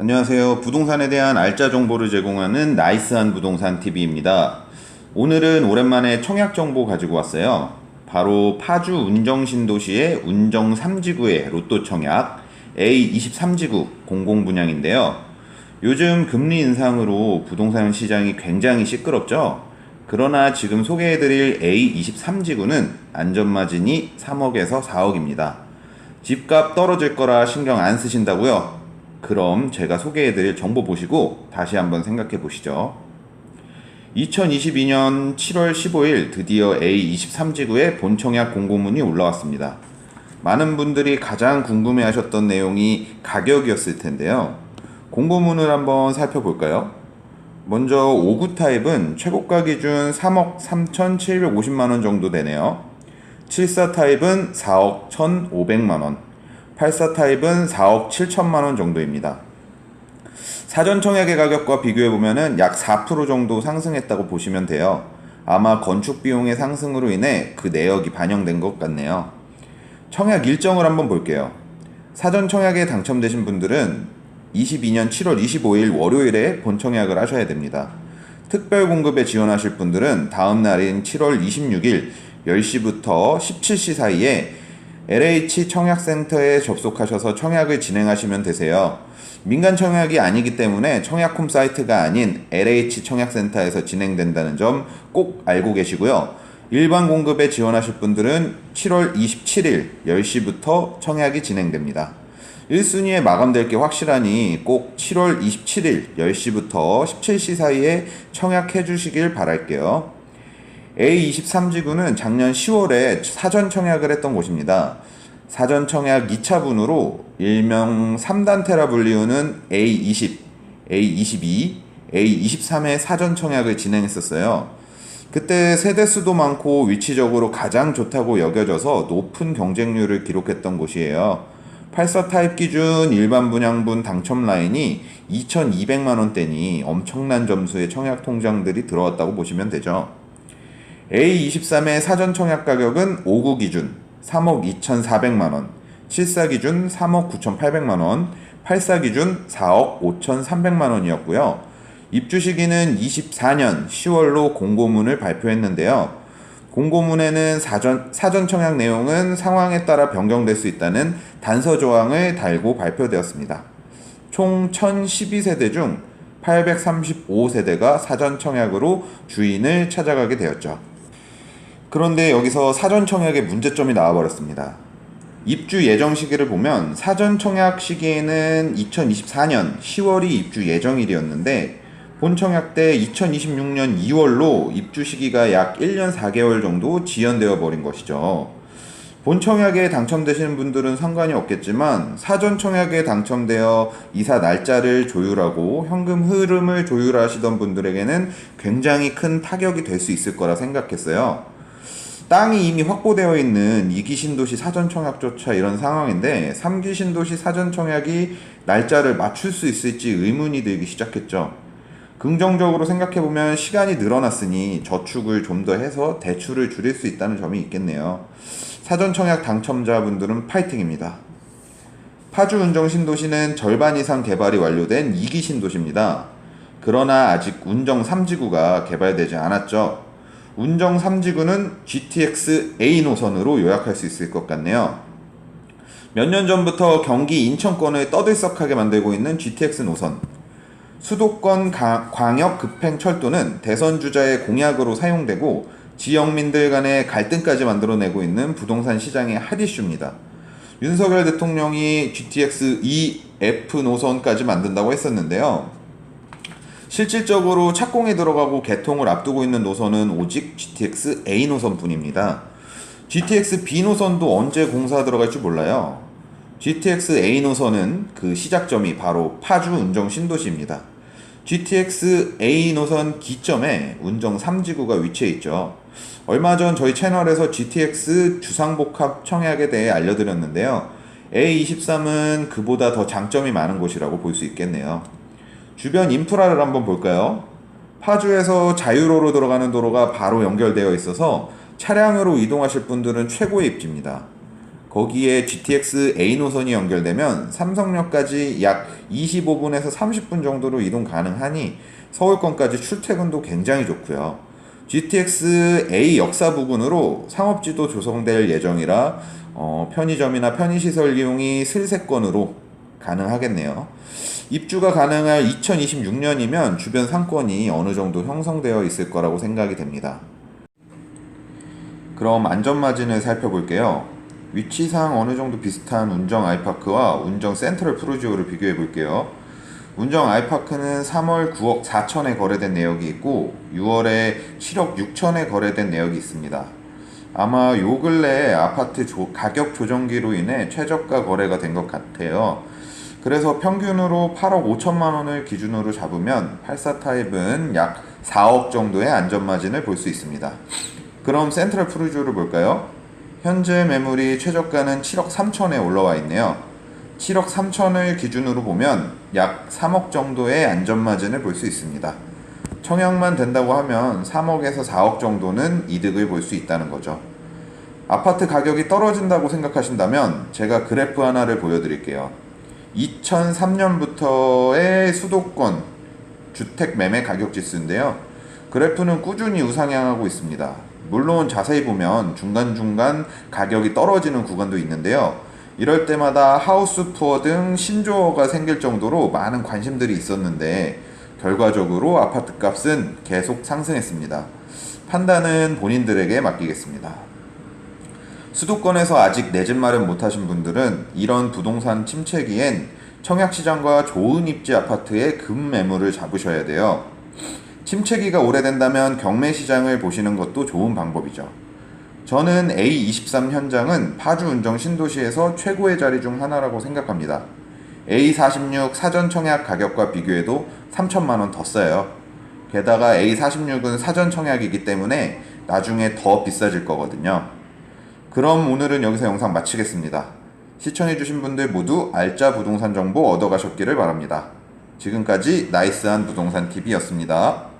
안녕하세요. 부동산에 대한 알짜 정보를 제공하는 나이스한 부동산 TV입니다. 오늘은 오랜만에 청약 정보 가지고 왔어요. 바로 파주 운정 신도시의 운정 3지구의 로또 청약 A23지구 공공분양인데요. 요즘 금리 인상으로 부동산 시장이 굉장히 시끄럽죠? 그러나 지금 소개해드릴 A23지구는 안전마진이 3억에서 4억입니다. 집값 떨어질 거라 신경 안 쓰신다고요? 그럼 제가 소개해드릴 정보 보시고 다시 한번 생각해 보시죠. 2022년 7월 15일 드디어 A23지구의 본청약 공고문이 올라왔습니다. 많은 분들이 가장 궁금해 하셨던 내용이 가격이었을 텐데요. 공고문을 한번 살펴볼까요? 먼저 5구 타입은 최고가 기준 3억 3,750만원 정도 되네요. 74 타입은 4억 1,500만원, 84 타입은 4억 7천만원 정도입니다. 사전 청약의 가격과 비교해보면 약 4% 정도 상승했다고 보시면 돼요. 아마 건축 비용의 상승으로 인해 그 내역이 반영된 것 같네요. 청약 일정을 한번 볼게요. 사전 청약에 당첨되신 분들은 22년 7월 25일 월요일에 본청약을 하셔야 됩니다. 특별 공급에 지원하실 분들은 다음 날인 7월 26일 10시부터 17시 사이에 LH 청약센터에 접속하셔서 청약을 진행하시면 되세요. 민간 청약이 아니기 때문에 청약홈 사이트가 아닌 LH 청약센터에서 진행된다는 점 꼭 알고 계시고요. 일반 공급에 지원하실 분들은 7월 27일 10시부터 청약이 진행됩니다. 1순위에 마감될 게 확실하니 꼭 7월 27일 10시부터 17시 사이에 청약해 주시길 바랄게요. A23지구는 작년 10월에 사전 청약을 했던 곳입니다. 사전 청약 2차분으로 일명 3단태라 불리우는 A20, A22, A23의 사전 청약을 진행했었어요. 그때 세대수도 많고 위치적으로 가장 좋다고 여겨져서 높은 경쟁률을 기록했던 곳이에요. 84 타입 기준 일반 분양분 당첨 라인이 2,200만원대니 엄청난 점수의 청약 통장들이 들어왔다고 보시면 되죠. A23의 사전 청약 가격은 5구 기준 3억 2,400만원, 74 기준 3억 9,800만원, 84 기준 4억 5,300만원이었고요. 입주 시기는 24년 10월로 공고문을 발표했는데요. 공고문에는 사전 청약 내용은 상황에 따라 변경될 수 있다는 단서 조항을 달고 발표되었습니다. 총 1,012세대 중 835세대가 사전 청약으로 주인을 찾아가게 되었죠. 그런데 여기서 사전 청약의 문제점이 나와버렸습니다. 입주 예정 시기를 보면 사전 청약 시기에는 2024년 10월이 입주 예정일이었는데 본청약 때 2026년 2월로 입주 시기가 약 1년 4개월 정도 지연되어 버린 것이죠. 본청약에 당첨되시는 분들은 상관이 없겠지만 사전 청약에 당첨되어 이사 날짜를 조율하고 현금 흐름을 조율하시던 분들에게는 굉장히 큰 타격이 될 수 있을 거라 생각했어요. 땅이 이미 확보되어 있는 2기 신도시 사전 청약조차 이런 상황인데 3기 신도시 사전 청약이 날짜를 맞출 수 있을지 의문이 들기 시작했죠. 긍정적으로 생각해보면 시간이 늘어났으니 저축을 좀 더 해서 대출을 줄일 수 있다는 점이 있겠네요. 사전 청약 당첨자분들은 파이팅입니다. 파주 운정 신도시는 절반 이상 개발이 완료된 2기 신도시입니다. 그러나 아직 운정 3지구가 개발되지 않았죠. 운정 3지구는 GTX A 노선으로 요약할 수 있을 것 같네요. 몇 년 전부터 경기 인천권을 떠들썩하게 만들고 있는 GTX 노선. 수도권 광역 급행철도는 대선 주자의 공약으로 사용되고 지역민들 간의 갈등까지 만들어내고 있는 부동산 시장의 핫 이슈입니다. 윤석열 대통령이 GTX EF 노선까지 만든다고 했었는데요. 실질적으로 착공에 들어가고 개통을 앞두고 있는 노선은 오직 GTX A 노선뿐입니다. GTX B 노선도 언제 공사 들어갈지 몰라요. GTX A 노선은 그 시작점이 바로 파주 운정 신도시입니다. GTX A 노선 기점에 운정 3지구가 위치해 있죠. 얼마 전 저희 채널에서 GTX 주상복합 청약에 대해 알려드렸는데요. A23은 그보다 더 장점이 많은 곳이라고 볼 수 있겠네요. 주변 인프라를 한번 볼까요? 파주에서 자유로로 들어가는 도로가 바로 연결되어 있어서 차량으로 이동하실 분들은 최고의 입지입니다. 거기에 GTX A 노선이 연결되면 삼성역까지 약 25분에서 30분 정도로 이동 가능하니 서울권까지 출퇴근도 굉장히 좋고요. GTX A 역사 부근으로 상업지도 조성될 예정이라 편의점이나 편의시설 이용이 슬세권으로 가능하겠네요. 입주가 가능할 2026년이면 주변 상권이 어느 정도 형성되어 있을 거라고 생각이 됩니다. 그럼 안전마진을 살펴볼게요. 위치상 어느 정도 비슷한 운정 아이파크와 운정 센트럴 푸르지오를 비교해 볼게요. 운정 아이파크는 3월 9억 4천에 거래된 내역이 있고 6월에 7억 6천에 거래된 내역이 있습니다. 아마 요 근래에 아파트 가격 조정기로 인해 최저가 거래가 된 것 같아요. 그래서 평균으로 8억 5천만 원을 기준으로 잡으면 84 타입은 약 4억 정도의 안전마진을 볼 수 있습니다. 그럼 센트럴 푸르지오를 볼까요? 현재 매물이 최저가는 7억 3천에 올라와 있네요. 7억 3천을 기준으로 보면 약 3억 정도의 안전마진을 볼 수 있습니다. 청약만 된다고 하면 3억에서 4억 정도는 이득을 볼 수 있다는 거죠. 아파트 가격이 떨어진다고 생각하신다면 제가 그래프 하나를 보여드릴게요. 2003년부터의 수도권 주택 매매 가격 지수인데요. 그래프는 꾸준히 우상향하고 있습니다. 물론 자세히 보면 중간중간 가격이 떨어지는 구간도 있는데요. 이럴 때마다 하우스 푸어 등 신조어가 생길 정도로 많은 관심들이 있었는데 결과적으로 아파트 값은 계속 상승했습니다. 판단은 본인들에게 맡기겠습니다. 수도권에서 아직 내 집 마련 못하신 분들은 이런 부동산 침체기엔 청약시장과 좋은 입지 아파트의 급매물을 잡으셔야 돼요. 침체기가 오래된다면 경매시장을 보시는 것도 좋은 방법이죠. 저는 A23 현장은 파주 운정 신도시에서 최고의 자리 중 하나라고 생각합니다. A46 사전 청약 가격과 비교해도 3천만 원 더 싸요. 게다가 A46은 사전 청약이기 때문에 나중에 더 비싸질 거거든요. 그럼 오늘은 여기서 영상 마치겠습니다. 시청해주신 분들 모두 알짜 부동산 정보 얻어가셨기를 바랍니다. 지금까지 나이스한 부동산 TV였습니다.